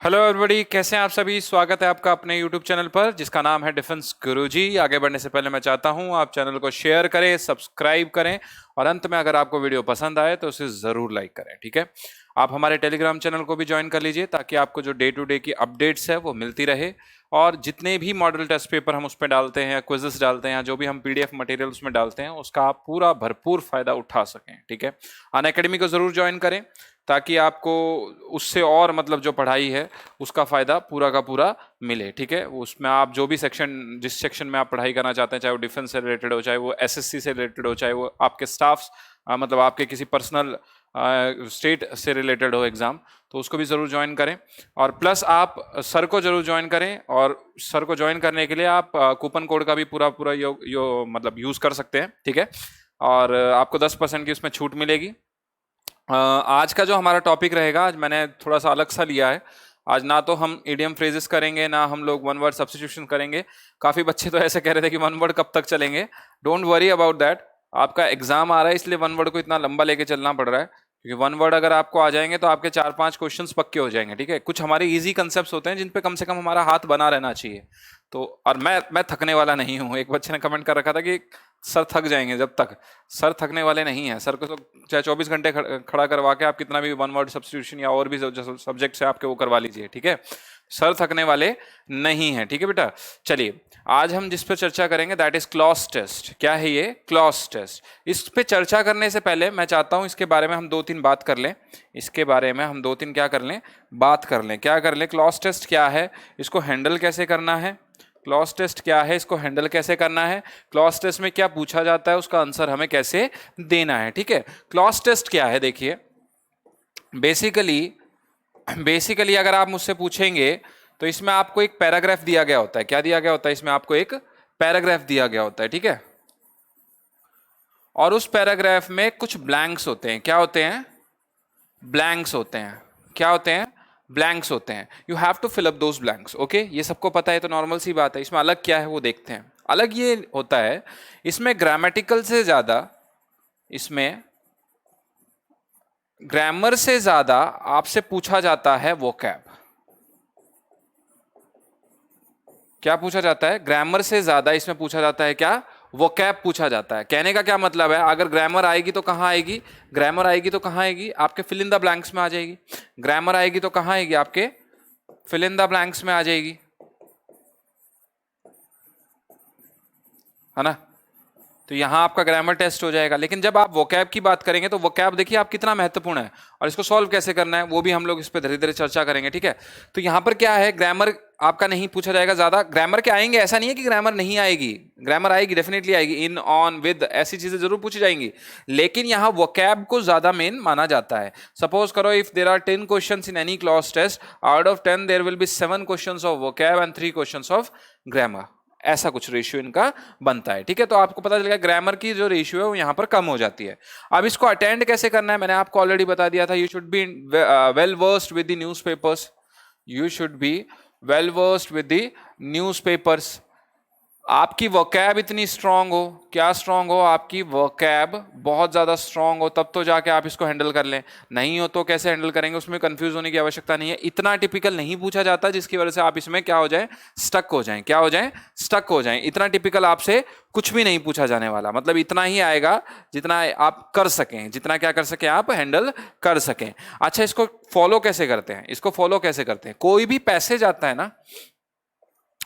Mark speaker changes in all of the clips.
Speaker 1: Hello everybody, कैसे हैं आप सभी। स्वागत है आपका अपने यूट्यूब चैनल पर जिसका नाम है डिफेंस गुरुजी। आगे बढ़ने से पहले मैं चाहता हूं आप चैनल को शेयर करें, सब्सक्राइब करें और अंत में अगर आपको वीडियो पसंद आए तो उसे ज़रूर लाइक करें। ठीक है, आप हमारे टेलीग्राम चैनल को भी ज्वाइन कर लीजिए ताकि आपको जो डे टू डे की अपडेट्स है वो मिलती रहे। और जितने भी मॉडल टेस्ट पेपर हम उस पर डालते हैं, क्विजेस डालते हैं, जो भी हम पीडीएफ मटेरियल उसमें डालते हैं, उसका आप पूरा भरपूर फायदा उठा सकें। ठीक है, अनअकैडमी को ज़रूर ज्वाइन करें ताकि आपको उससे और मतलब जो पढ़ाई है उसका फ़ायदा पूरा का पूरा मिले। ठीक है, उसमें आप जो भी सेक्शन, जिस सेक्शन में आप पढ़ाई करना चाहते हैं, चाहे वो डिफेंस से रिलेटेड हो, चाहे वो एसएससी से रिलेटेड हो, चाहे वो आपके स्टाफ्स मतलब आपके किसी पर्सनल स्टेट से रिलेटेड हो एग्ज़ाम, तो उसको भी ज़रूर ज्वाइन करें। और प्लस आप सर को ज़रूर ज्वाइन करें और सर को ज्वाइन करने के लिए आप कूपन कोड का भी पूरा पूरा मतलब यूज़ कर सकते हैं। ठीक है, और आपको 10% की उसमें छूट मिलेगी। आज का जो हमारा टॉपिक रहेगा, आज मैंने थोड़ा सा अलग सा लिया है। आज ना तो हम इडियम फ्रेजेस करेंगे, ना हम लोग वन वर्ड सब्स्टिट्यूशन करेंगे। काफ़ी बच्चे तो ऐसे कह रहे थे कि वन वर्ड कब तक चलेंगे। डोंट वरी अबाउट दैट, आपका एग्जाम आ रहा है इसलिए वन वर्ड को इतना लंबा लेके चलना पड़ रहा है, क्योंकि वन वर्ड अगर आपको आ जाएंगे तो आपके 4-5 क्वेश्चंस पक्के हो जाएंगे। ठीक है, कुछ हमारे इजी कंसेप्ट होते हैं जिन पे कम से कम हमारा हाथ बना रहना चाहिए। तो और मैं थकने वाला नहीं हूँ। एक बच्चे ने कमेंट कर रखा था कि सर थक जाएंगे, जब तक सर थकने वाले नहीं हैं। सर को तो चाहे 24 घंटे खड़ा करवा के आप कितना भी वन वर्ड सब्स्टिट्यूशन या और भी सब्जेक्ट से आपके वो करवा लीजिए। ठीक है, सर थकने वाले नहीं हैं। ठीक है बेटा, चलिए आज हम जिस पे चर्चा करेंगे दैट इज क्लॉज टेस्ट। क्या है ये? Cloze test. इस पे चर्चा करने से पहले मैं चाहता हूं इसके बारे में हम 2-3 बात कर लें। इसके बारे में हम 2-3 क्या कर लें, बात कर लें। क्या कर लें? क्लॉज टेस्ट क्या है, इसको हैंडल कैसे करना है, क्लॉज टेस्ट क्या है, इसको हैंडल कैसे करना है, क्लॉज टेस्ट में क्या पूछा जाता है, उसका आंसर हमें कैसे देना है। ठीक है, क्लॉज टेस्ट क्या है? देखिए, बेसिकली बेसिकली अगर आप मुझसे पूछेंगे तो इसमें आपको एक पैराग्राफ दिया गया होता है। क्या दिया गया होता है? इसमें आपको एक पैराग्राफ दिया गया होता है। ठीक है, और उस पैराग्राफ में कुछ ब्लैंक्स होते हैं। क्या होते हैं? ब्लैंक्स होते हैं। क्या होते हैं? ब्लैंक्स होते हैं। You have to fill up those blanks. Okay, ये सबको पता है तो नॉर्मल सी बात है। इसमें अलग क्या है वो देखते हैं। अलग ये होता है, इसमें ग्रामेटिकल से ज्यादा, इसमें ग्रामर से ज्यादा आपसे पूछा जाता है वोकैब। क्या पूछा जाता है? ग्रामर से ज्यादा इसमें पूछा जाता है क्या? वोकैब पूछा जाता है। कहने का क्या मतलब है? अगर ग्रामर आएगी तो कहां आएगी? ग्रामर आएगी तो कहां आएगी? आपके फिल इन द ब्लैंक्स में आ जाएगी। ग्रामर आएगी तो कहां आएगी? आपके फिल इन द ब्लैंक्स में आ जाएगी, है ना। तो यहां आपका ग्रामर टेस्ट हो जाएगा। लेकिन जब आप वोकैब की बात करेंगे तो वोकैब देखिए आप कितना महत्वपूर्ण है और इसको सॉल्व कैसे करना है वो भी हम लोग इस पर धीरे धीरे चर्चा करेंगे। ठीक है, तो यहां पर क्या है, ग्रामर आपका नहीं पूछा जाएगा ज्यादा। ग्रामर के आएंगे, ऐसा नहीं है कि ग्रामर नहीं आएगी, ग्रामर आएगी, डेफिनेटली आएगी। इन, ऑन, विद, ऐसी चीजें जरूर पूछी जाएंगी, लेकिन यहां वोकैब को ज्यादा मेन माना जाता है। सपोज करो if there are 10 question in any cloze test, out of 10 there will be 7 question of vocab and 3 question of grammar. ऐसा कुछ रेशियो इनका बनता है। ठीक है, तो आपको पता चलेगा ग्रामर की जो रेशियो है वो यहां पर कम हो जाती है। अब इसको अटेंड कैसे करना है मैंने आपको ऑलरेडी बता दिया था। You should be well versed with the newspapers. You should be well versed with the newspapers. आपकी वोकैब इतनी स्ट्रांग हो, क्या स्ट्रांग हो? आपकी वोकैब बहुत ज़्यादा स्ट्रांग हो, तब तो जाके आप इसको हैंडल कर लें। नहीं हो तो कैसे हैंडल करेंगे, उसमें कंफ्यूज होने की आवश्यकता नहीं है। इतना टिपिकल नहीं पूछा जाता जिसकी वजह से आप इसमें क्या हो जाए, स्टक हो जाएं। क्या हो जाएं? स्टक हो जाएं। इतना टिपिकल आपसे कुछ भी नहीं पूछा जाने वाला, मतलब इतना ही आएगा जितना आप कर सकें, जितना क्या कर सकें आप हैंडल कर सकें। अच्छा, इसको फॉलो कैसे करते हैं? इसको फॉलो कैसे करते हैं? कोई भी पैसेज आता है ना,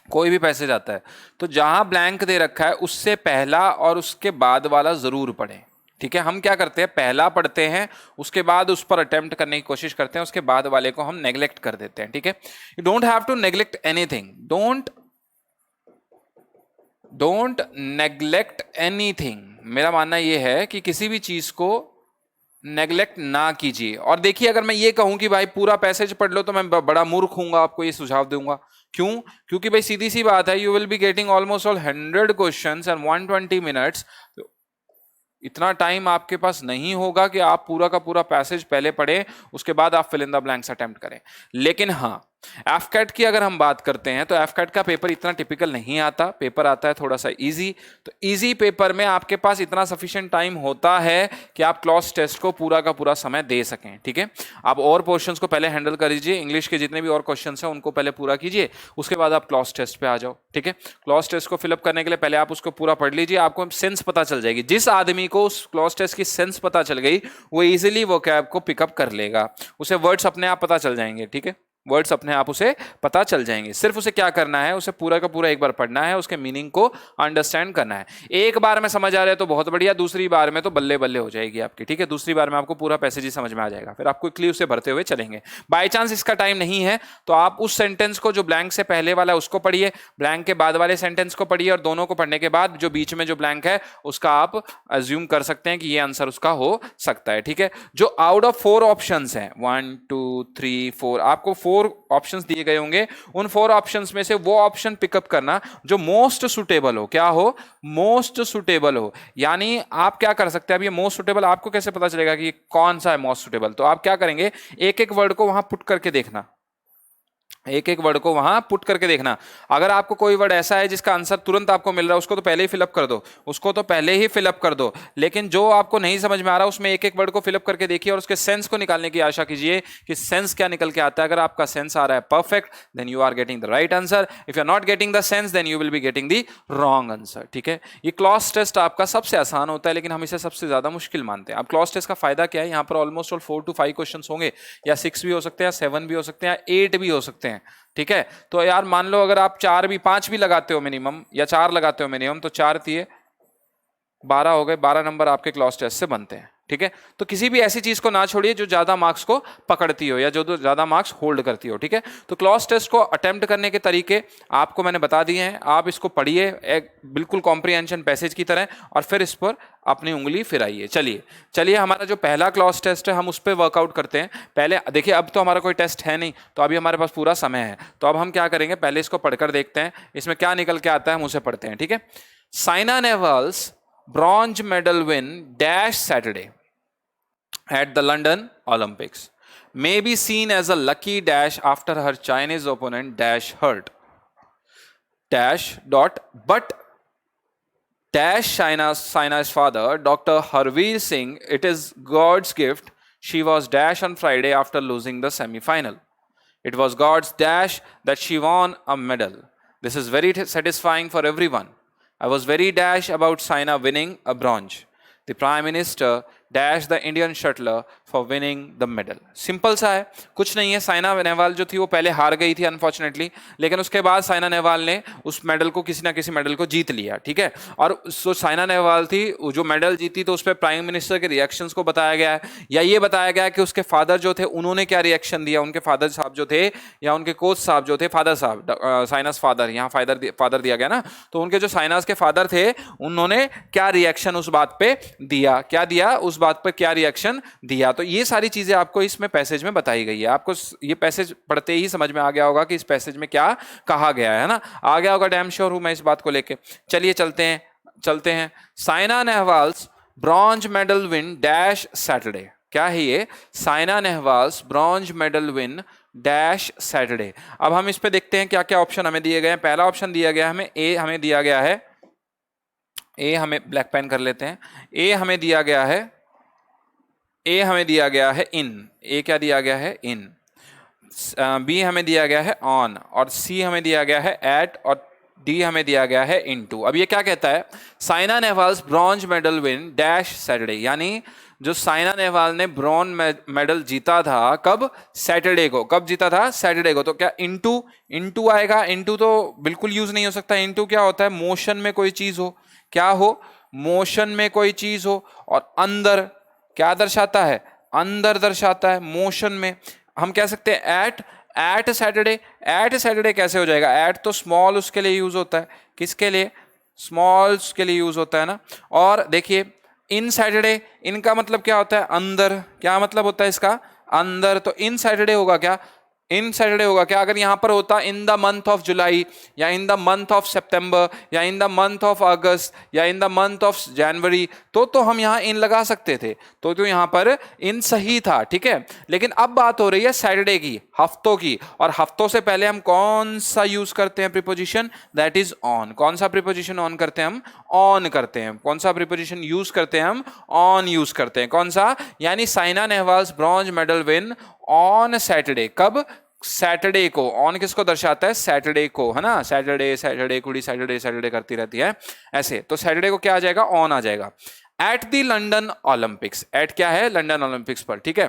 Speaker 1: कोई भी पैसेज आता है तो जहां ब्लैंक दे रखा है उससे पहला और उसके बाद वाला जरूर पढ़ें। ठीक है, हम क्या करते हैं, पहला पढ़ते हैं, उसके बाद उस पर अटेम्प्ट करने की कोशिश करते हैं, उसके बाद वाले को हम नेग्लेक्ट कर देते हैं। ठीक है, you don't have to neglect anything. Don't neglect anything. मेरा मानना यह है कि किसी भी चीज को नेग्लेक्ट ना कीजिए। और देखिए, अगर मैं ये कहूं कि भाई पूरा पैसेज पढ़ लो तो मैं बड़ा मूर्ख हूंगा, आपको ये सुझाव दूंगा। क्यों? क्योंकि भाई सीधी सी बात है, you will be getting almost all 100 questions and 120 minutes. इतना टाइम आपके पास नहीं होगा कि आप पूरा का पूरा पैसेज पहले पढ़ें, उसके बाद आप fill in the blanks attempt करें। लेकिन हाँ, एफकैट की अगर हम बात करते हैं तो एफकैट का पेपर इतना टिपिकल नहीं आता, पेपर आता है थोड़ा सा इजी। तो इजी पेपर में आपके पास इतना सफिशिएंट टाइम होता है कि आप क्लॉज टेस्ट को पूरा का पूरा समय दे सकें, ठीक है। आप और पोर्शंस को पहले हैंडल कर लीजिए, इंग्लिश के जितने भी और क्वेश्चंस हैं उनको पहले पूरा कीजिए, उसके बाद आप क्लॉज टेस्ट पे आ जाओ, ठीक है। क्लॉज टेस्ट को फिलअप करने के लिए पहले आप उसको पूरा पढ़ लीजिए, आपको सेंस पता चल जाएगी। जिस आदमी को उस क्लॉज टेस्ट की सेंस पता चल गई वो इजीली वो कैब को पिकअप कर लेगा, उसे वर्ड्स अपने आप पता चल जाएंगे, ठीक है। वर्ड्स अपने आप उसे पता चल जाएंगे। सिर्फ उसे क्या करना है, उसे पूरा का पूरा एक बार पढ़ना है, उसके मीनिंग को अंडरस्टैंड करना है। एक बार में समझ आ रहा है तो बहुत बढ़िया, दूसरी बार में तो बल्ले बल्ले हो जाएगी आपकी, ठीक है। दूसरी बार में आपको पूरा पैसेज ही समझ में आ जाएगा, फिर आप क्विकली उसे भरते हुए चलेंगे। बाय चांस इसका टाइम नहीं है तो आप उस सेंटेंस को जो ब्लैंक से पहले वाला उसको पढ़िए, ब्लैंक के बाद वाले सेंटेंस को पढ़िए, और दोनों को पढ़ने के बाद जो बीच में जो ब्लैंक है उसका आप अज्यूम कर सकते हैं कि ये आंसर उसका हो सकता है, ठीक है। जो आउट ऑफ 4 ऑप्शंस हैं, 1 2 3 4, आपको 4 ऑप्शंस दिए गए होंगे, उन 4 ऑप्शंस में से वो ऑप्शन पिकअप करना जो मोस्ट सुटेबल हो। क्या हो? मोस्ट सुटेबल हो। यानी आप क्या कर सकते हैं, अब ये मोस्ट सुटेबल आपको कैसे पता चलेगा कि कौन सा है मोस्ट सुटेबल? तो आप क्या करेंगे, एक एक वर्ड को वहां पुट करके देखना, एक एक वर्ड को वहां पुट करके देखना। अगर आपको कोई वर्ड ऐसा है जिसका आंसर तुरंत आपको मिल रहा है, उसको तो पहले ही फिलअप कर दो, उसको तो पहले ही फिलअप कर दो। लेकिन जो आपको नहीं समझ में आ रहा उसमें एक एक वर्ड को फिलअप करके देखिए और उसके सेंस को निकालने की आशा कीजिए कि सेंस क्या निकल के आता है। अगर आपका सेंस आ रहा है perfect, then you are getting the right answer. If you are not getting the sense, then you will be getting the wrong answer, ठीक है। ये क्लॉज टेस्ट आपका सबसे आसान होता है, लेकिन हम इसे सबसे ज्यादा मुश्किल मानते हैं। अब क्लॉज टेस्ट का फायदा क्या है, यहाँ पर ऑलमोस्ट ऑल 4 to 5 क्वेश्चन होंगे, या 6 भी हो सकते हैं, 7 भी हो सकते हैं, 8 भी हो सकते हैं, ठीक है। तो यार मान लो अगर आप 4 भी 5 भी लगाते हो मिनिमम, या 4 लगाते हो मिनिमम, तो 4 दिए 12 हो गए, 12 नंबर आपके क्लॉज टेस्ट से बनते हैं, ठीक है। तो किसी भी ऐसी चीज को ना छोड़िए जो ज्यादा मार्क्स को पकड़ती हो या जो ज्यादा मार्क्स होल्ड करती हो, ठीक है। तो क्लॉज टेस्ट को अटेम्प्ट करने के तरीके आपको मैंने बता दिए हैं, आप इसको पढ़िए एक बिल्कुल कॉम्प्रिहेंशन पैसेज की तरह, और फिर इस पर अपनी उंगली फिराइए। चलिए हमारा जो पहला क्लॉज टेस्ट है हम उस पर वर्कआउट करते हैं। पहले देखिए, अब तो हमारा कोई टेस्ट है नहीं, तो अभी हमारे पास पूरा समय है, तो अब हम क्या करेंगे, पहले इसको पढ़कर देखते हैं इसमें क्या निकल के आता है, हम उसे पढ़ते हैं, ठीक है। Saina Nehwal's bronze medal win dash Saturday at the London Olympics may be seen as a lucky dash after her Chinese opponent dash hurt dash dot but dash China's father Dr. Harveer Singh, it is God's gift. She was dash on Friday after losing the semi-final. It was God's dash that she won a medal. This is very satisfying for everyone. I was very dash about Saina winning a bronze. The Prime Minister dash the Indian shuttler for winning the medal. Simple सा है, कुछ नहीं है। साइना नेहवाल जो थी वो पहले हार गई थी अनफॉर्चुनेटली, लेकिन उसके बाद साइना नेहवाल ने उस मेडल को, किसी ना किसी मेडल को जीत लिया, ठीक है। और जो साइना नेहवाल थी जो मेडल जीती, तो उस पर प्राइम मिनिस्टर के रिएक्शंस को बताया गया है, या ये बताया गया है कि उसके फादर जो थे उन्होंने क्या रिएक्शन दिया, उनके फादर साहब जो थे या उनके कोच साहब जो थे, फादर साहब, साइनास फादर, यहाँ फादर दिया गया ना, तो उनके जो साइनास के फादर थे उन्होंने क्या रिएक्शन उस बात पे दिया, क्या दिया उस बात पर, क्या रिएक्शन दिया। तो ये सारी चीजें आपको इसमें पैसेज में बताई गई है। आपको ये पैसेज पढ़ते ही समझ में आ गया होगा कि इस पैसेज में क्या कहा गया है ना, आ गया होगा, डैम श्योर हूं मैं इस बात को लेके। चलिए चलते हैं। Saina Nehwal's bronze medal win dash Saturday. क्या है ये? Saina Nehwal's bronze medal win dash Saturday. अब हम इस पे देखते हैं क्या क्या ऑप्शन हमें दिए गए हैं। पहला ऑप्शन दिया गया हमें ए, हमें दिया गया है ए, हमें ब्लैक पेन कर लेते हैं। ए हमें दिया गया है, ए हमें दिया गया है इन, ए क्या दिया गया है? इन। बी हमें दिया गया है ऑन, और सी हमें दिया गया है एट, और डी हमें दिया गया है इनटू। अब ये क्या कहता है? Saina Nehwal's bronze medal win dash Saturday, यानी जो साइना नेहवाल ने ब्रॉन्ज मेडल जीता था कब? सैटरडे को। कब जीता था? सैटरडे को। तो क्या इनटू आएगा? इनटू तो बिल्कुल यूज नहीं हो सकता। इनटू क्या होता है? मोशन में कोई चीज हो, क्या हो? मोशन में कोई चीज हो। और अंदर क्या दर्शाता है? अंदर दर्शाता है मोशन में। हम कह सकते हैं एट सैटरडे। एट सैटरडे कैसे हो जाएगा? एट तो स्मॉल उसके लिए यूज होता है। किसके लिए? स्मॉल्स के लिए यूज होता है ना। और देखिए इन सैटरडे, इनका मतलब क्या होता है? अंदर। क्या मतलब होता है इसका? अंदर। तो इन सैटरडे होगा क्या? इन सैटरडे होगा क्या? अगर यहां पर होता in the month of July, या in the month of September, या in the month of August, या in the month of January, तो हम यहां इन लगा सकते थे। तो यहां पर इन सही था, ठीक है। लेकिन अब बात हो रही है सैटरडे की, हफ्तों की, और हफ्तों से पहले हम कौन सा यूज करते हैं प्रीपोजिशन, दैट इज ऑन। कौन सा प्रीपोजिशन ऑन करते हैं हम, ऑन करते हैं। कौन सा प्रीपोजिशन यूज करते हैं हम, ऑन यूज करते हैं। कौन सा, यानी Saina Nehwal's bronze medal win on Saturday. कब, सैटरडे को। ऑन किसको दर्शाता है, सैटरडे को, है ना। सैटरडे सैटरडे कुड़ी सैटरडे सैटरडे करती रहती है ऐसे, तो सैटरडे को क्या आ जाएगा, ऑन आ जाएगा। At the London Olympics, at क्या है, लंदन ओलंपिक्स पर, ठीक है।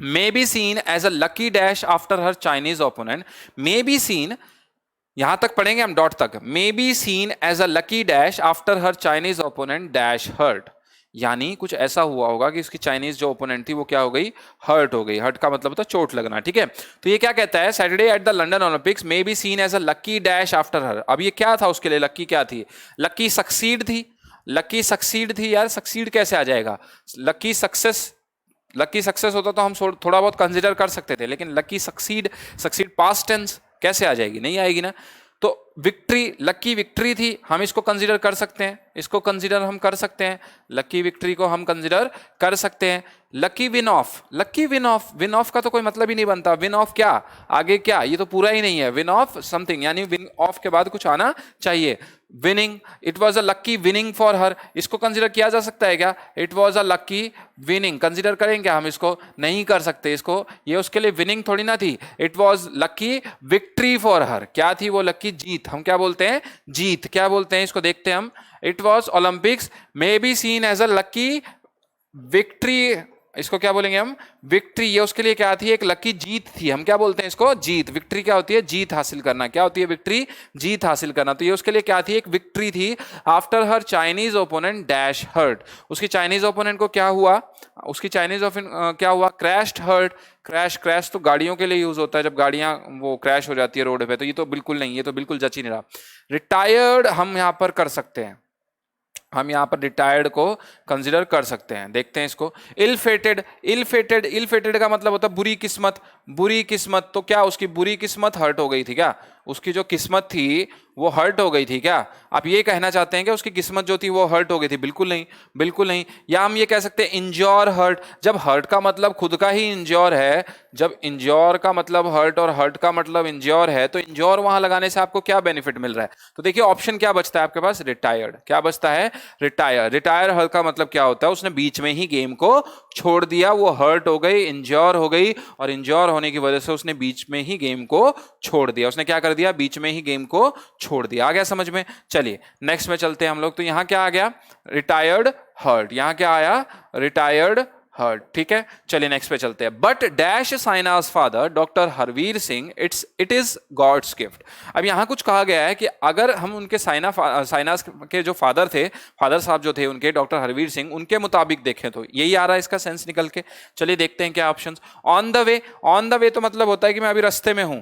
Speaker 1: May be seen as a lucky dash after her Chinese opponent, may be seen, यहां तक पढ़ेंगे हम डॉट तक, may be seen as a lucky dash after her Chinese opponent dash hurt, यानी कुछ ऐसा हुआ होगा कि इसकी चाइनीज जो ओपोनेंट थी वो क्या हो गई, हर्ट हो गई। हर्ट का मतलब होता है चोट लगना, ठीक है। तो ये क्या कहता है, Saturday at the London Olympics may be seen as a lucky dash after her. अब ये क्या था उसके लिए, लकी क्या थी, लकी सक्सीड थी। लकी सक्सीड थी यार, सक्सीड कैसे आ जाएगा, लकी सक्सेस, लकी सक्सेस होता तो हम थोड़ा बहुत कंसिडर कर सकते थे, लेकिन lucky succeed, succeed past tense कैसे आ जाएगी, नहीं आएगी ना। तो विक्ट्री, लकी विक्ट्री थी, हम इसको कंसिडर कर सकते हैं, इसको कंसिडर हम कर सकते हैं, लकी विक्ट्री को हम कंसिडर कर सकते हैं। Lucky win of, lucky win of, win of का तो कोई मतलब ही नहीं बनता। विन ऑफ क्या, आगे क्या, ये तो पूरा ही नहीं है। विन ऑफ समथिंग, यानी विन ऑफ के बाद कुछ आना चाहिए। Winning, it was a lucky winning for her, इसको कंसिडर किया जा सकता है क्या, it was a lucky winning, consider करेंगे हम इसको, नहीं कर सकते इसको, ये उसके लिए विनिंग थोड़ी ना थी। It was lucky victory for her, क्या थी वो, लकी जीत, हम क्या बोलते हैं, जीत, क्या बोलते हैं इसको, देखते हैं हम। It was Olympics may be seen as a lucky victory, इसको क्या बोलेंगे हम, विक्ट्री, ये उसके लिए क्या थी, एक लकी जीत थी, हम क्या बोलते हैं इसको, जीत। विक्ट्री क्या होती है, जीत हासिल करना, क्या होती है विक्ट्री, जीत हासिल करना। तो ये उसके लिए क्या थी, एक विक्ट्री थी। After her Chinese opponent dash hurt, उसकी चाइनीज ओपोनेंट को क्या हुआ, उसकी चाइनीज ओपोनेंट क्या हुआ, क्रैश्ड हर्ट। क्रैश, क्रैश तो गाड़ियों के लिए यूज होता है, जब गाड़ियां वो क्रैश हो जाती है रोड पे, तो ये तो बिल्कुल नहीं, ये तो बिल्कुल जच ही नहीं रहा। रिटायर्ड हम यहां पर कर सकते हैं, हम यहाँ पर रिटायर्ड को कंसिडर कर सकते हैं, देखते हैं इसको। इल फेटेड, इल फेटेड, इल फेटेड का मतलब होता है बुरी किस्मत, बुरी किस्मत। तो क्या उसकी बुरी किस्मत हर्ट हो गई थी क्या, उसकी जो किस्मत थी वो हर्ट हो गई थी क्या, आप ये कहना चाहते हैं कि उसकी किस्मत जो थी वो हर्ट हो गई थी, बिल्कुल नहीं, बिल्कुल नहीं। या हम ये कह सकते हैं इंजोर हर्ट, जब हर्ट का मतलब खुद का ही इंजोर है, जब इंजोर का मतलब हर्ट और हर्ट का मतलब इंजोर है, तो इंजोर वहां लगाने से आपको क्या बेनिफिट मिल रहा है। तो देखिए ऑप्शन क्या बचता है आपके पास, रिटायर्ड, क्या बचता है, रिटायर। रिटायर हर्ट का मतलब क्या होता है, उसने बीच में ही गेम को छोड़ दिया, वो हर्ट हो गई, इंजोर हो गई, और इंजोर होने की वजह से उसने बीच में ही गेम को छोड़ दिया। उसने क्या कर दिया, बीच में ही गेम को छोड़ दिया। आ गया समझ में, चलिए नेक्स्ट में चलते हैं हम लोग। तो यहां क्या आ गया, रिटायर्ड हर्ट, यहां क्या आया, रिटायर्ड हर्ट, ठीक है। चलिए नेक्स्ट पे चलते हैं। But dash Saina's father doctor Harvir Singh, it is God's gift. अब यहां कुछ कहा गया है कि अगर हम उनके साइनाज के जो फादर थे, फादर साहब जो थे उनके, डॉक्टर हरवीर सिंह, उनके मुताबिक देखें तो यही आ रहा है इसका सेंस निकल के। चलिए देखते हैं क्या option. On the way, on the way तो मतलब होता है कि मैं अभी रास्ते में हूं,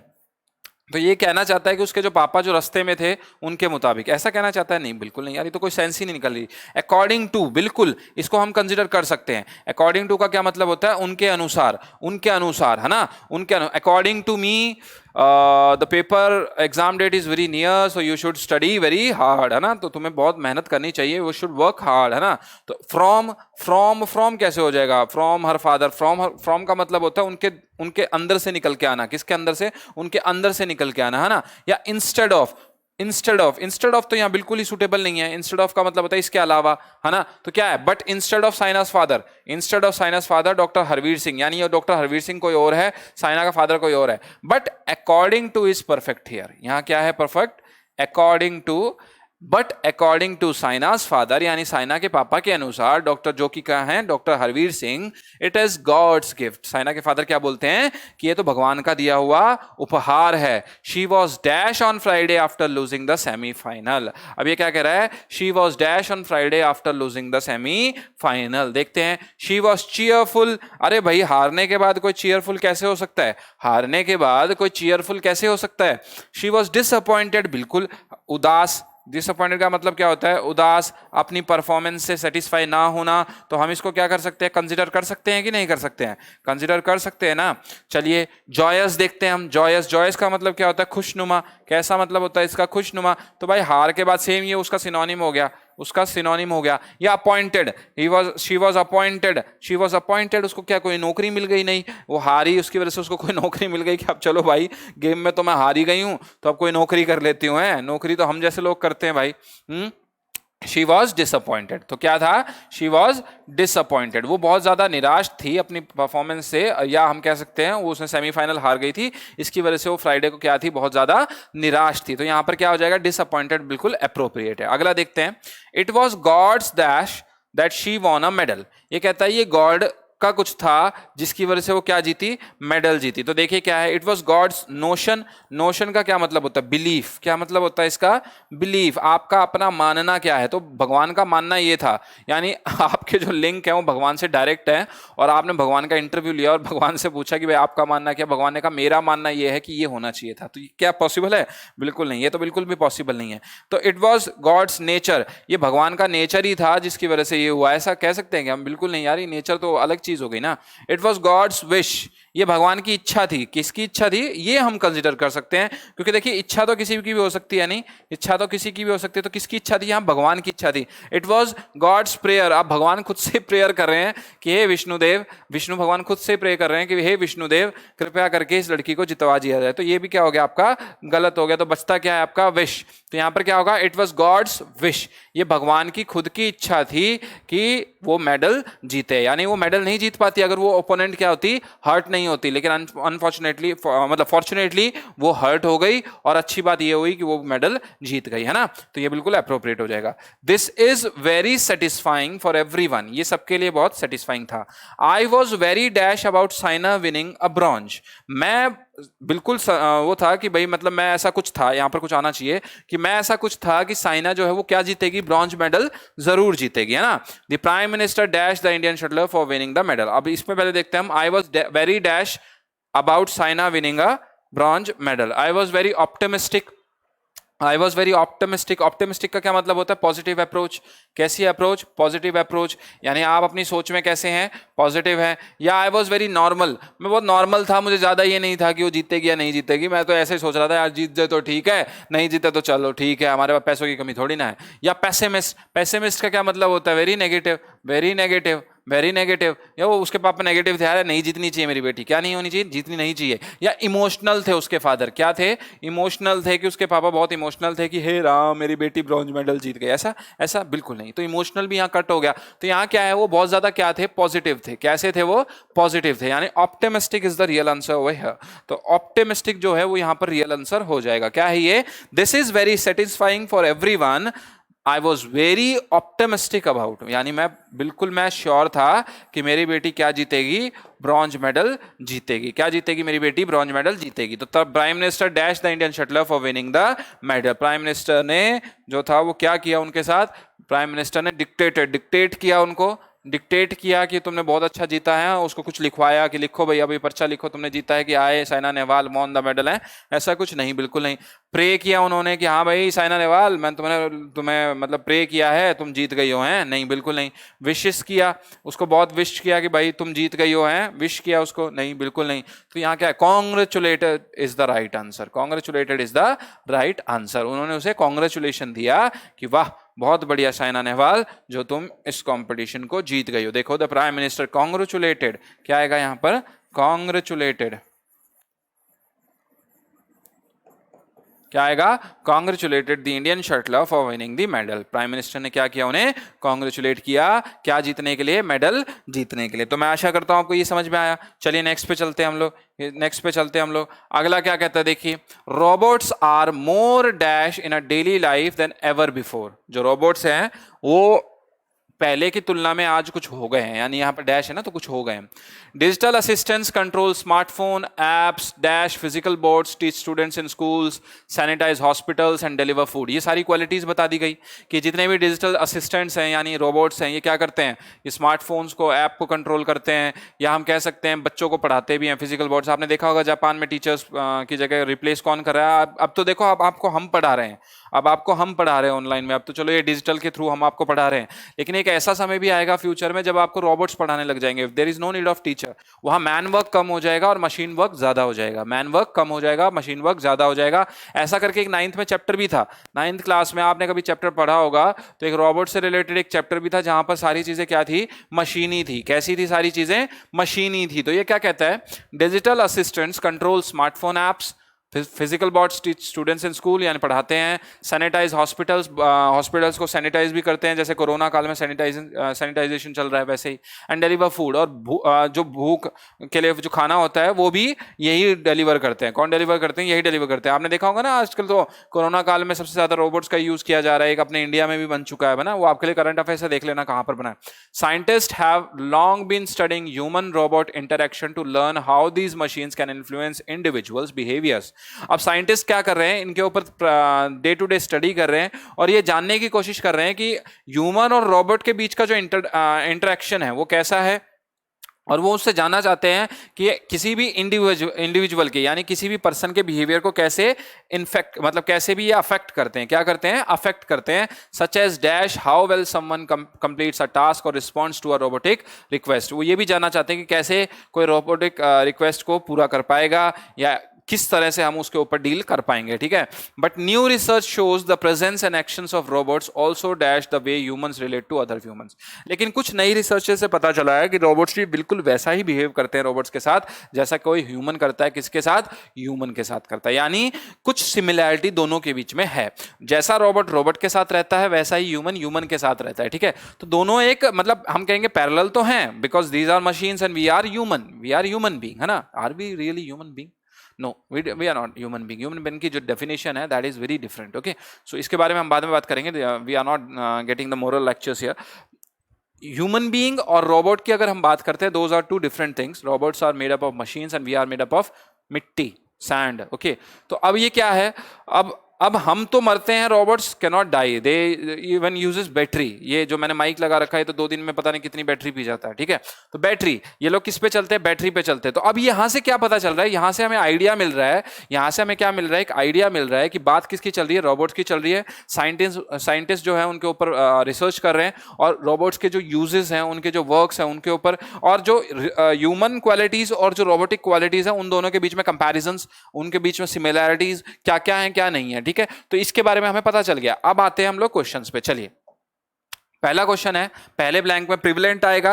Speaker 1: तो ये कहना चाहता है कि उसके जो पापा जो रास्ते में थे उनके मुताबिक, ऐसा कहना चाहता है, नहीं बिल्कुल नहीं यार, ये तो कोई सेंस ही नहीं निकल रही। अकॉर्डिंग टू, बिल्कुल इसको हम कंसिडर कर सकते हैं। अकॉर्डिंग टू का क्या मतलब होता है, उनके अनुसार, उनके अनुसार, है ना, उनके according to me the paper exam date is very near so you should study very hard, है ना, तो तुम्हें बहुत मेहनत करनी चाहिए, वो शुड वर्क हार्ड, है ना। तो फ्रॉम, फ्रॉम, फ्रॉम कैसे हो जाएगा, फ्रॉम हर फादर, फ्रॉम का मतलब होता है उनके, उनके अंदर से निकल के आना, किसके अंदर से, उनके अंदर से निकल के आना, है ना। या instead of, instead of, instead of तो यहाँ बिल्कुल ही सुटेबल नहीं है। इंस्टेड ऑफ का मतलब होता है इसके अलावा, है ना। तो क्या है, but instead of Saina's father, instead of Saina's father doctor Harvir Singh, यानी ये डॉक्टर हरवीर सिंह कोई और है, साइना का फादर कोई और है। But according to is perfect here, यहाँ क्या है perfect, according to, but according to Saina's father, यानी साइना के पापा के अनुसार, डॉक्टर जो कि क्या है, doctor Harvir Singh, it is God's gift. Saina के फादर क्या बोलते हैं कि ये तो भगवान का दिया हुआ उपहार है। She was dash on Friday after losing the semifinal. अब ये क्या कह रहा है, she was dash on Friday after losing the semifinal. देखते हैं, शी वॉज चीयरफुल, अरे भाई हारने के बाद कोई चीयरफुल कैसे हो सकता है, हारने के बाद कोई चीयरफुल कैसे हो सकता है। शी वॉज डिसअपॉइंटेड, बिल्कुल उदास, डिसअपॉइंटेड का मतलब क्या होता है, उदास, अपनी परफॉर्मेंस से सेटिस्फाई ना होना। तो हम इसको क्या कर सकते हैं, कंसिडर कर सकते हैं कि नहीं कर सकते हैं, कंसिडर कर सकते हैं ना। चलिए जॉयस देखते हैं हम, जॉयस, जॉयस का मतलब क्या होता है, खुशनुमा, कैसा मतलब होता है इसका, खुशनुमा। तो भाई हार के बाद सेम ये उसका सिनोनिम हो गया, उसका सिनोनिम हो गया। या appointed, she was appointed, she was appointed, उसको क्या कोई नौकरी मिल गई? नहीं, वो हारी, उसकी वजह से उसको कोई नौकरी मिल गई कि अब चलो भाई गेम में तो मैं हारी गई हूं, तो अब कोई नौकरी कर लेती हूँ। है, नौकरी तो हम जैसे लोग करते हैं भाई। शी वॉज डिसअपॉइंटेड, तो क्या था? शी वॉज डिसअपॉइंटेड, वो बहुत ज्यादा निराश थी अपनी परफॉर्मेंस से, या हम कह सकते हैं वो उसने सेमीफाइनल हार गई थी, इसकी वजह से वो फ्राइडे को क्या थी? बहुत ज्यादा निराश थी। तो यहां पर क्या हो जाएगा? डिसअपॉइंटेड बिल्कुल अप्रोप्रिएट है। अगला देखते हैं, it was God's dash that she won a medal. ये कहता है ये गॉड का कुछ था जिसकी वजह से वो क्या जीती? मेडल जीती। तो देखिए क्या है, it was God's notion. Notion का क्या मतलब होता है? बिलीफ। क्या मतलब होता है इसका? बिलीफ, आपका अपना मानना क्या है? तो भगवान का मानना ये था, यानी आपके जो लिंक है वो भगवान से डायरेक्ट है, और आपने भगवान का इंटरव्यू लिया और भगवान से पूछा कि भाई आपका मानना क्या? भगवान ने कहा मेरा मानना ये है कि ये होना चाहिए था। तो क्या पॉसिबल है? बिल्कुल नहीं, ये तो बिल्कुल भी पॉसिबल नहीं है। तो इट वॉज गॉड्स नेचर, ये भगवान का नेचर ही था जिसकी वजह से ये हुआ, ऐसा कह सकते हैं कि हम? बिल्कुल नहीं यार, ये नेचर तो अलग चीज हो गई ना। इट वॉज गॉड्स विश, ये भगवान की इच्छा थी। किसकी इच्छा थी? ये हम कंसिडर कर सकते हैं, क्योंकि देखिए इच्छा तो किसी की भी हो सकती है, नहीं, इच्छा तो किसी की भी हो सकती है। तो किसकी इच्छा थी? यहाँ भगवान की इच्छा थी। इट वॉज गॉड्स प्रेयर, आप भगवान खुद से प्रेयर कर रहे हैं कि हे विष्णुदेव, विष्णु भगवान खुद से प्रे कर रहे हैं कि हे विष्णुदेव कृपया करके इस लड़की को जितवा दिया जाए। तो ये भी क्या हो गया आपका? गलत हो गया। तो बचता क्या है आपका? विश। तो यहां पर क्या होगा? इट वॉज गॉड्स विश, ये भगवान की खुद की इच्छा थी कि वो मेडल जीते, यानी वो मेडल नहीं जीत पाती अगर वो ओपोनेंट क्या होती? हर्ट नहीं होती। लेकिन अनफॉर्चुनेटली, मतलब फॉर्चुनेटली वो हर्ट हो गई, और अच्छी बात ये हुई कि वो मेडल जीत गई, है ना। तो ये बिल्कुल अप्रोप्रिएट हो जाएगा। This is very satisfying for everyone, ये सबके लिए बहुत सेटिस्फाइंग था। I was very dash about Saina winning a bronze, मैं बिल्कुल वो था कि भाई मतलब मैं ऐसा कुछ था, यहां पर कुछ आना चाहिए कि मैं ऐसा कुछ था कि साइना जो है वो क्या जीतेगी? ब्रॉन्ज मेडल जरूर जीतेगी, है ना। The prime minister dash the Indian shuttler for winning the medal. अब इसमें पहले देखते हैं हम, I was very dash about Saina winning a bronze medal. I was very optimistic, I was very optimistic. Optimistic का क्या मतलब होता है? Positive approach. कैसी अप्रोच? पॉजिटिव अप्रोच, यानी आप अपनी सोच में कैसे हैं? पॉजिटिव है। या आई वॉज वेरी नॉर्मल, मैं बहुत नॉर्मल था, मुझे ज्यादा ये नहीं था कि वो जीतेगी या नहीं जीतेगी, मैं तो ऐसे ही सोच रहा था यार जीत जाए तो ठीक है, नहीं जीते तो चलो ठीक है, हमारे पास पैसों की कमी थोड़ी ना है। या पेसिमिस्ट, पेसिमिस्ट का क्या मतलब होता है? Very negative, very negative, very negative, या वो उसके पापा नेगेटिव थे, यार नहीं जीतनी चाहिए मेरी बेटी, क्या नहीं होनी चाहिए? जीतनी नहीं चाहिए। या इमोशनल थे उसके फादर, क्या थे? इमोशनल थे कि उसके पापा बहुत इमोशनल थे कि हे राम मेरी बेटी ब्रॉन्ज मेडल जीत गई, ऐसा ऐसा बिल्कुल नहीं। तो इमोशनल भी यहाँ कट हो गया। तो यहाँ क्या है? वो बहुत ज्यादा क्या थे? पॉजिटिव थे। कैसे थे वो? पॉजिटिव थे, यानी optimistic is the real answer over here. तो ऑप्टिमिस्टिक जो है वो यहाँ पर रियल आंसर हो जाएगा। क्या है ये? This is very satisfying for everyone, I was very optimistic about, यानी मैं श्योर था कि मेरी बेटी क्या जीतेगी? ब्रॉन्ज मेडल जीतेगी। क्या जीतेगी? मेरी बेटी ब्रॉन्ज मेडल जीतेगी। तो तब prime minister dash the Indian shuttler for winning the medal. Prime minister ने जो था वो क्या किया उनके साथ? प्राइम मिनिस्टर ने डिक्टेट किया उनको, डिक्टेट किया कि तुमने बहुत अच्छा जीता है, उसको कुछ लिखवाया कि लिखो भाई अभी पर्चा लिखो, तुमने जीता है कि आए Saina Nehwal won the medal है, ऐसा कुछ नहीं, बिल्कुल नहीं। प्रे किया उन्होंने कि हाँ भाई साइना नेहवाल मैं तुम्हें मतलब प्रे किया है, तुम जीत गई हो, हैं? नहीं, बिल्कुल नहीं। विशेस किया, उसको बहुत विश किया कि भाई तुम जीत गई हो, हैं? विश किया उसको? नहीं, बिल्कुल नहीं। तो यहाँ क्या है? Congratulated is the right answer, congratulated is the right answer. उन्होंने उसे कॉन्ग्रेचुलेशन दिया कि वाह बहुत बढ़िया साइना नेहवाल जो तुम इस कंपटीशन को जीत गई हो। देखो द प्राइम मिनिस्टर कॉन्ग्रेचुलेटेड, क्या आएगा यहाँ पर? कॉन्ग्रेचुलेटेड। क्या आएगा? Congratulated the Indian shuttler for winning the medal. Prime minister ने क्या किया? उन्हें कॉन्ग्रेचुलेट किया, क्या जीतने के लिए? मेडल जीतने के लिए। तो मैं आशा करता हूं आपको ये समझ में आया। चलिए नेक्स्ट पे चलते हैं हम लोग, नेक्स्ट पे चलते हैं हम लोग। अगला क्या कहता है देखिए, robots are more dash in a daily life then ever before. जो रोबोट्स हैं वो पहले की तुलना में आज कुछ हो गए हैं, यानी यहाँ पर डैश है ना तो कुछ हो गए हैं। Digital assistants control smartphone apps dash physical boards teach students in schools sanitise hospitals and deliver food. ये सारी क्वालिटीज बता दी गई कि जितने भी डिजिटल असिस्टेंट्स हैं यानी रोबोट्स हैं, ये क्या करते हैं? ये स्मार्टफोन्स को, ऐप को कंट्रोल करते हैं, या हम कह सकते हैं बच्चों को पढ़ाते भी हैं। फिजिकल बोर्ड्स आपने देखा होगा जापान में टीचर्स की जगह रिप्लेस कौन कर रहा है? अब तो देखो आपको हम पढ़ा रहे हैं, अब आपको हम पढ़ा रहे हैं ऑनलाइन में, अब तो चलो ये डिजिटल के थ्रू हम आपको पढ़ा रहे हैं, लेकिन एक ऐसा समय भी आएगा फ्यूचर में जब आपको रोबोट्स पढ़ाने लग जाएंगे, there is no need of teacher, वहां मैन वर्क कम हो जाएगा और मशीन वर्क ज्यादा हो जाएगा, मैन वर्क कम हो जाएगा, मशीन वर्क ज्यादा हो जाएगा। ऐसा करके एक 9th में चैप्टर भी था, 9th क्लास में आपने कभी चैप्टर पढ़ा होगा, तो एक रोबोट से रिलेटेड एक चैप्टर भी था जहां पर सारी चीजें क्या थी, मशीनी थी। कैसी थी सारी चीजें, मशीनी थी। तो ये क्या कहता है, digital assistants control smartphone apps, physical bots teach students in school, यानी पढ़ाते हैं, सैनिटाइज हॉस्पिटल्स को सैनिटाइज भी करते हैं, जैसे कोरोना काल में सैनिटाइजेशन चल रहा है वैसे ही, एंड डिलीवर फूड, और जो भूख के लिए जो खाना होता है वो भी यही डिलीवर करते हैं। कौन डिलीवर करते हैं, यही डिलीवर करते हैं। आपने देखा होगा ना आजकल तो कोरोना काल में सबसे ज्यादा रोबोट्स का यूज किया जा रहा है, एक अपने इंडिया में भी बन चुका है बना, वो आपके लिए करंट अफेयर्स है, देख लेना कहां पर बना है। Scientist have long been studying human robot interaction to learn how these machines can influence individuals behaviours. अब साइंटिस्ट क्या कर रहे हैं, इनके ऊपर डे टू डे स्टडी कर रहे हैं और ये जानने की कोशिश कर रहे हैं कि ह्यूमन और रोबोट के बीच का जो इंटरेक्शन है वो कैसा है, और वो उससे जानना चाहते हैं कि किसी भी इंडिविजुअल के, यानी किसी भी पर्सन के बिहेवियर को कैसे इनफेक्ट, मतलब कैसे भी ये अफेक्ट करते हैं, क्या करते हैं, अफेक्ट करते हैं। Such as dash how well someone completes a task और responds to a robotic request. वो ये भी जानना चाहते हैं कि कैसे कोई रोबोटिक रिक्वेस्ट को पूरा कर पाएगा या किस तरह से हम उसके ऊपर डील कर पाएंगे, ठीक है। But new research shows the presence and actions of robots also dash the way humans relate to other humans. लेकिन कुछ नई रिसर्च से पता चला है कि रोबोट्स भी बिल्कुल वैसा ही बिहेव करते हैं रोबोट्स के साथ जैसा कोई ह्यूमन करता है, किसके साथ, ह्यूमन के साथ करता है। यानी कुछ सिमिलैरिटी दोनों के बीच में है, जैसा रोबोट रोबोट के साथ रहता है वैसा ही ह्यूमन ह्यूमन के साथ रहता है, ठीक है। तो दोनों एक, मतलब हम कहेंगे पैरेलल तो हैं, because these are machines and we are human being, है ना। Are we really human being? No, we are not human being. Human being की जो डेफिनेशन है that is very different, okay. So इसके बारे में हम बाद में बात करेंगे, we are not getting the moral lectures here. Human being और रोबोट की अगर हम बात करते हैं, those are two different things. Robots are made up of machines and we are made up of मिट्टी, सैंड, ओके। तो अब ये क्या है, अब हम तो मरते हैं, robots can not die, they even uses battery. ये जो मैंने माइक लगा रखा है तो 2 दिन में पता नहीं कितनी बैटरी पी जाता है, ठीक है। तो बैटरी, ये लोग किस पे चलते हैं, बैटरी पे चलते हैं। तो अब यहां से क्या पता चल रहा है, यहां से हमें आइडिया मिल रहा है, यहां से हमें क्या मिल रहा है, एक आइडिया मिल रहा है कि बात किसकी चल रही है, रोबोट्स की चल रही है। साइंटिस्ट जो है उनके ऊपर रिसर्च कर रहे हैं और रोबोट्स के जो यूजेस हैं, उनके जो वर्क्स हैं उनके ऊपर, और जो ह्यूमन क्वालिटीज और जो रोबोटिक क्वालिटीज हैं उन दोनों के बीच में कंपैरिजंस, उनके बीच में सिमिलैरिटीज क्या क्या है क्या नहीं है, ठीक है। तो इसके बारे में हमें पता चल गया। अब आते हैं हम लोग क्वेश्चंस पे, चलिए। पहला क्वेश्चन है, पहले ब्लैंक में प्रिविलेंट आएगा,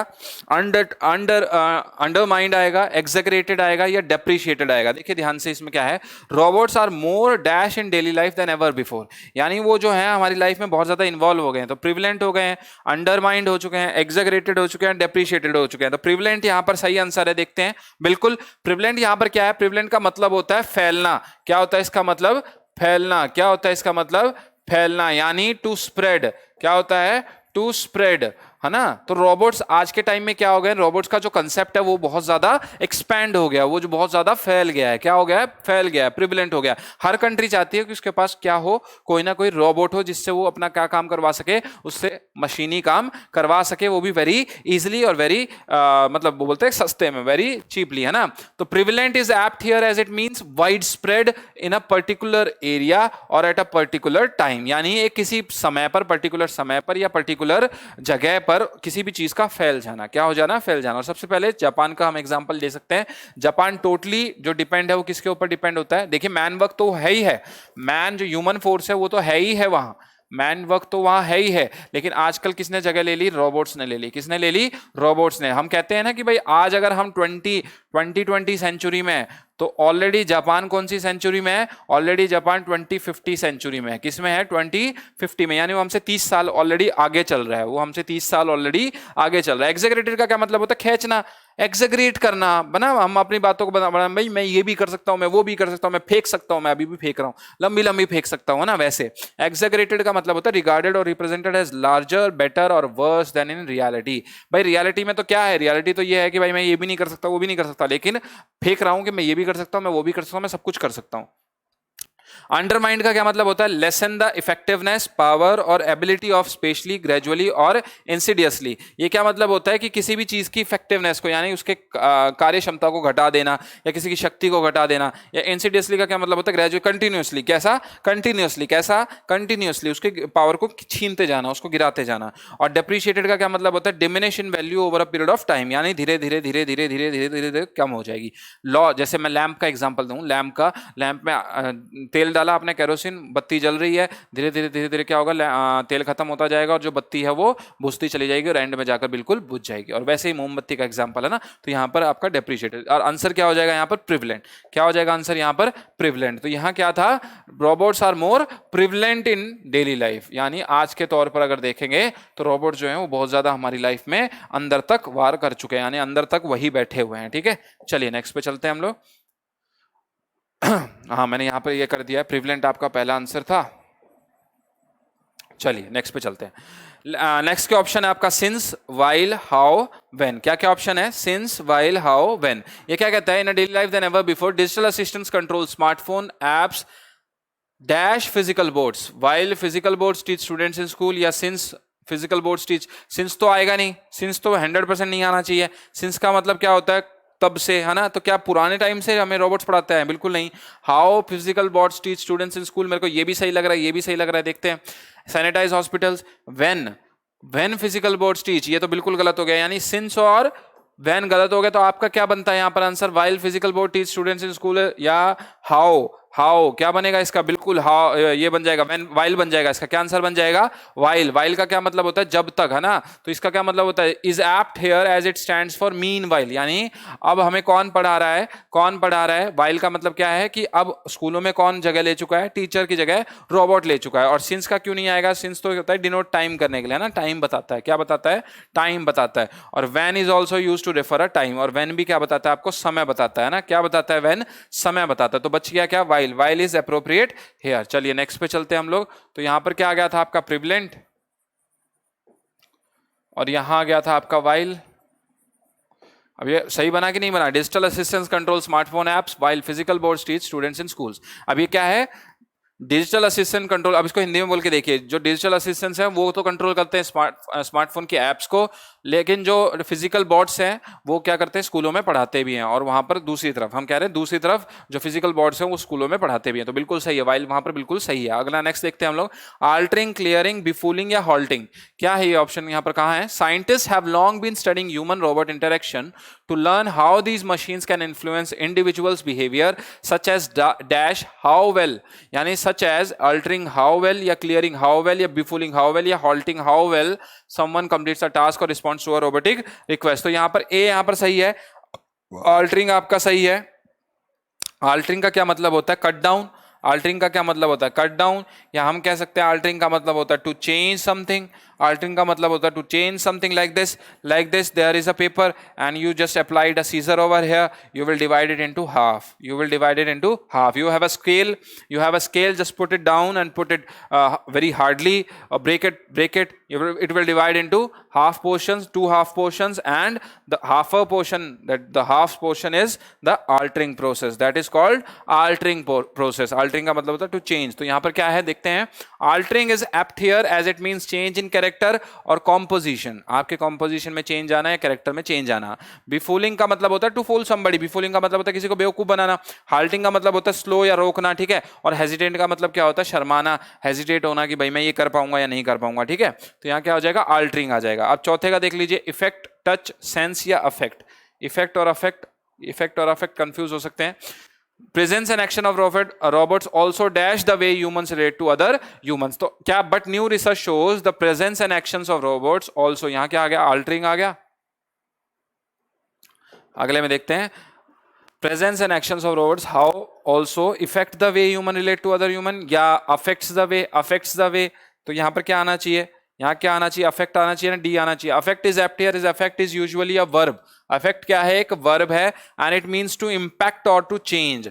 Speaker 1: अंडरमाइंड आएगा, एग्जैगरेटेड आएगा या डेप्रिशिएटेड आएगा। देखिए ध्यान से, इसमें क्या है, robots are more dash in daily life then ever before, यानी वो जो है हमारी लाइफ में बहुत ज्यादा इन्वॉल्व हो गए हैं। तो प्रिविलेंट हो गए हैं, अंडरमाइंड हो चुके हैं, एग्जैगरेटेड हो चुके हैं, डेप्रिशिएटेड हो चुके हैं। तो प्रिविलेंट यहां पर सही आंसर है, देखते हैं। बिल्कुल, प्रिविलेंट यहां पर क्या है, प्रिविलेंट का मतलब होता है फैलना। क्या होता है इसका मतलब, फैलना। क्या होता है इसका मतलब, फैलना, यानी टू स्प्रेड। क्या होता है, टू स्प्रेड, है ना। तो रोबोट्स आज के टाइम में क्या हो गए, रोबोट्स का जो कंसेप्ट है वो बहुत ज्यादा एक्सपैंड हो गया, वो जो बहुत ज्यादा फैल गया है। क्या हो गया है, फैल गया है, प्रिविलेंट हो गया। हर कंट्री चाहती है कि उसके पास क्या हो, कोई ना कोई रोबोट हो जिससे वो अपना क्या काम करवा सके, उससे मशीनी काम करवा सके, वो भी वेरी इजिली और वेरी मतलब वो बोलते हैं सस्ते में, वेरी चीपली, है ना। तो prevalent is apt here as it means wide spread in a particular area और एट अ पर्टिकुलर टाइम, यानी एक किसी समय पर, पर्टिकुलर समय पर या पर्टिकुलर जगह पर किसी भी चीज का फैल जाना। क्या हो जाना, फैल जाना। और सबसे पहले जापान का हम एग्जांपल ले सकते हैं। जापान टोटली जो डिपेंड है वो किसके ऊपर डिपेंड होता है, देखिए मैन वर्क तो है ही है, मैन जो ह्यूमन फोर्स है वो तो है ही है, वहां मैन वर्क तो वहां है ही है, लेकिन आजकल किसने जगह ले ली, रोबोट्स ने ले ली। किसने ले ली, रोबोट्स ने। हम कहते हैं ना कि भाई आज अगर हम 20 सेंचुरी में, तो ऑलरेडी जापान कौन सी सेंचुरी में है, ऑलरेडी जापान 2050 सेंचुरी में है। किसमें है, 2050 में, यानी वो हमसे 30 साल ऑलरेडी आगे चल रहा है, वो हमसे 30 साल ऑलरेडी आगे चल रहा है। एग्जैगरेटेड का क्या मतलब होता है, खींचना, एग्जैगरेट करना, बना हम अपनी बातों को बना भाई मैं ये भी कर सकता हूं, मैं वो भी कर सकता हूं, मैं फेंक सकता हूं, मैं अभी भी फेंक रहा हूं, लंबी लंबी फेंक सकता हूं ना, वैसे एग्जैगरेटेड का मतलब होता है रिगार्डेड और रिप्रेजेंटेड एज लार्जर, बेटर और वर्स देन इन रियलिटी। भाई रियलिटी में तो क्या है, रियलिटी तो ये है कि भाई मैं ये भी नहीं कर सकता, वो भी नहीं कर सकता, लेकिन फेंक रहा हूं कि मैं ये भी कर सकता हूं, मैं वो भी कर सकता हूं, मैं सब कुछ कर सकता हूं। अंडरमाइंड का क्या मतलब होता है? लेसन द इफेक्टिवनेस, पावर और एबिलिटी ऑफ स्पेशली, ग्रेजुअली और इंसिडियसली। ये क्या मतलब होता है कि किसी भी चीज की इफेक्टिवनेस को, यानी उसके कार्य क्षमता को घटा देना, या किसी की शक्ति को घटा देना। या इंसिडियसली का क्या मतलब होता है? Gradually, continuously. कैसा? कंटिन्यूसली। कैसा? कंटिन्यूसली उसके पावर को छीनते जाना, उसको गिराते जाना। और डेप्रिशिएटेड का क्या मतलब होता है? Diminish in value over a period of time, यानी धीरे धीरे धीरे धीरे धीरे धीरे धीरे धीरे कम हो जाएगी। लॉ, जैसे मैं लैंप का एग्जांपल दूं, लैंप में तेल डाला आपने, केरोसिन, बत्ती जल रही है, धीरे धीरे धीरे धीरे क्या होगा? तेल खत्म होता जाएगा और जो बत्ती है वो बुझती चली जाएगी और एंड में जाकर बिल्कुल बुझ जाएगी। और वैसे ही मोमबत्ती का एग्जांपल है ना, तो यहाँ पर आपका डेप्रिशिएटेड। और आंसर क्या हो जाएगा यहाँ पर? प्रिवलेंट। क्या हो जाएगा आंसर यहाँ पर? प्रिवलेंट। तो यहाँ क्या था? Robots are more prevalent in daily life, यानी आज के तौर पर अगर देखेंगे तो रोबोट जो है वो बहुत ज्यादा हमारी लाइफ में अंदर तक वार कर चुके हैं, यानी अंदर तक वही बैठे हुए हैं। ठीक है, चलिए नेक्स्ट पे चलते हैं हम लोग। हाँ, मैंने यहां पर ये कर दिया है, प्रिवलेंट आपका पहला आंसर था। चलिए नेक्स्ट पे चलते हैं। नेक्स्ट के ऑप्शन है आपका सिंस, वाइल, हाउ, व्हेन। क्या क्या ऑप्शन है? Since, while, how, when. ये क्या कहता है? In a daily life then ever before digital assistants control smartphone, apps, dash physical boards, while physical boards teach students in school, या since physical boards teach. Since तो आएगा नहीं, since तो 100% नहीं आना चाहिए। सिंस का मतलब क्या होता है? तब से, है ना? तो क्या पुराने टाइम से हमें रोबोट्स पढ़ाते हैं? बिल्कुल नहीं। How physical boards teach students in school, मेरे को ये भी सही लग रहा है, ये भी सही लग रहा है। देखते हैं। Sanitise hospitals, when physical boards teach, ये तो बिल्कुल गलत हो गया, यानी सिंस और व्हेन गलत हो गया। तो आपका क्या बनता है यहाँ पर answer? While physical board teach students in school, या हाउ। हाउ क्या बनेगा इसका? बिल्कुल हाउ, ये बन जाएगा, व्हेन, वाइल बन जाएगा। इसका क्या आंसर बन जाएगा? वाइल। वाइल का क्या मतलब होता है? जब तक, है ना? तो इसका क्या मतलब होता है? Is apt here as it stands for meanwhile, यानी अब हमें कौन पढ़ा रहा है? कौन पढ़ा रहा है? वाइल का मतलब क्या है कि अब स्कूलों में कौन जगह ले चुका है? टीचर की जगह रोबोट ले चुका है। और सिंस का क्यों नहीं आएगा? सिंस तो होता है डिनोट टाइम करने के लिए, ना? टाइम बताता है। क्या बताता है? टाइम बताता है। और when is also use to refer a time, और व्हेन भी क्या बताता है आपको? समय बताता है ना? क्या बताता है? व्हेन समय बताता है। तो बच गया क्या? While. While is appropriate here. चलिए नेक्स्ट पे चलते हैं हम लोग। तो यहां पर क्या आ गया था आपका? प्रिवलेंट, और यहां आ गया था आपका वाइल। अब ये सही बना कि नहीं बना? Digital assistance control smartphone apps, while physical boards teach students in schools. अब ये क्या है? Digital assistant control. अब इसको हिंदी में बोल के देखिए। जो डिजिटल असिस्टेंट्स हैं वो तो कंट्रोल करते हैं स्मार्टफोन के ऐप्स को, लेकिन जो फिजिकल बोर्ड्स हैं वो क्या करते हैं? स्कूलों में पढ़ाते भी हैं। और वहां पर दूसरी तरफ हम कह रहे हैं, दूसरी तरफ जो फिजिकल बोर्ड्स हैं वो स्कूलों में पढ़ाते भी हैं। तो बिल्कुल सही है, वाइल वहां पर बिल्कुल सही है। अगला नेक्स्ट देखते हैं हम लोग। आल्टरिंग, क्लियरिंग, बिफूलिंग या हॉल्टिंग, क्या है ये ऑप्शन यहाँ पर? कहाँ है? Scientist have long been studying human robot interaction to learn how these machines can influence individuals behaviour such as dash how well, यानी such as altering how well, या क्लियरिंग हाउ वेल, या befooling how well, या halting how well someone completes a task और responds to a robotic request. तो यहां पर ए यहां पर सही है, अल्टरिंग आपका सही है। अल्टरिंग का क्या मतलब होता है? Cut down. अल्टरिंग का क्या मतलब होता है? Cut down. या हम कह सकते हैं अल्टरिंग का मतलब होता है टू चेंज समथिंग। अल्टरिंग का मतलब होता है to change something like this there is a paper and you just applied a scissor over here, you will divide it into half, you will divide it into half. You have a scale, just put it down and put it very hardly, break it, it will divide into half portions, two half portions, and the half a portion, that the half portion is the altering process, that is called altering process. altering का मतलब होता है to change। तो यहाँ पर क्या है देखते हैं। altering is apt here as it means change in character और composition, आपके composition में change आना है, character में change आना। befooling का मतलब होता है to fool somebody, befooling का मतलब होता है किसी को बेवकूफ बनाना। halting का मतलब होता है slow या रोकना, ठीक है। और hesitate का मतलब क्या होता है? शर्माना, hesitate होना कि भाई मैं ये कर पाऊंगा या नहीं कर पाऊंगा, ठीक है। तो यहाँ क्या हो जाएगा? altering आ जाएगा। अब चौथे का देख लीजिए, इफेक्ट, टच, सेंस या अफेक्ट। इफेक्ट और अफेक्ट कंफ्यूज हो सकते हैं। Presence and action of robots also dash the way humans relate to other humans। तो क्या? but new research shows the presence and actions of robots also, यहाँ क्या आ गया? altering आ गया। अगले में देखते हैं, presence and actions of robots how also affect the way human relate to other human, या affects the way। तो यहाँ पर क्या आना चाहिए? यहाँ क्या आना चाहिए? अफेक्ट आना चाहिए ना, डी आना चाहिए। Affect is apt here, is affect is usually a verb. Affect क्या है? एक वर्ब है and it means to impact और टू चेंज।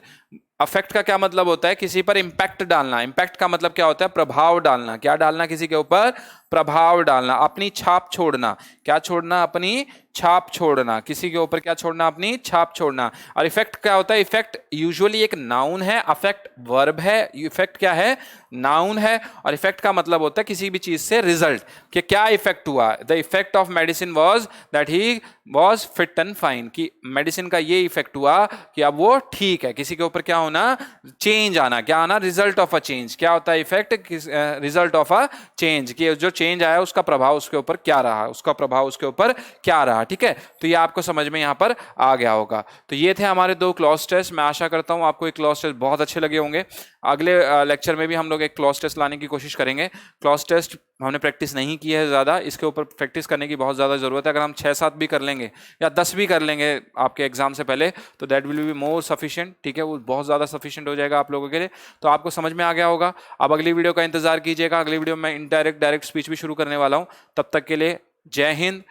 Speaker 1: अफेक्ट का क्या मतलब होता है? किसी पर इंपैक्ट डालना। इंपैक्ट का मतलब क्या होता है? प्रभाव डालना। क्या डालना? किसी के ऊपर प्रभाव डालना, अपनी छाप छोड़ना। क्या छोड़ना? अपनी छाप छोड़ना, किसी के ऊपर क्या छोड़ना, अपनी छाप छोड़ना। और इफेक्ट क्या होता है, इफेक्ट यूजुअली एक नाउन है, अफेक्ट वर्ब है, इफेक्ट क्या है, नाउन है। और इफेक्ट का मतलब होता है किसी भी चीज से रिजल्ट, कि क्या इफेक्ट हुआ। The effect of medicine was that he was fit and fine, कि मेडिसिन का ये इफेक्ट हुआ कि अब वो ठीक है। किसी के ऊपर क्या होना, चेंज आना, क्या आना, रिजल्ट ऑफ अ चेंज। क्या होता है effect, result of a change, कि जो चेंज आया उसका प्रभाव उसके ऊपर क्या रहा, उसका प्रभाव उसके ऊपर क्या रहा। ठीक है, तो ये आपको समझ में यहाँ पर आ गया होगा। तो ये थे हमारे 2 क्लॉज टेस्ट। मैं आशा करता हूँ आपको ये क्लॉज टेस्ट बहुत अच्छे लगे होंगे। अगले लेक्चर में भी हम लोग एक क्लॉज टेस्ट लाने की कोशिश करेंगे। क्लॉज टेस्ट हमने प्रैक्टिस नहीं की है ज़्यादा, इसके ऊपर प्रैक्टिस करने की बहुत ज़्यादा ज़रूरत है। अगर हम 6-7 भी कर लेंगे या 10 भी कर लेंगे आपके एग्जाम से पहले, तो that will be more sufficient. ठीक है, वो बहुत ज़्यादा सफिशिएंट हो जाएगा आप लोगों के लिए। तो आपको समझ में आ गया होगा। अब अगली वीडियो का इंतजार कीजिएगा। अगली वीडियो में इनडायरेक्ट डायरेक्ट स्पीच भी शुरू करने वाला हूँ। तब तक के लिए जय हिंद,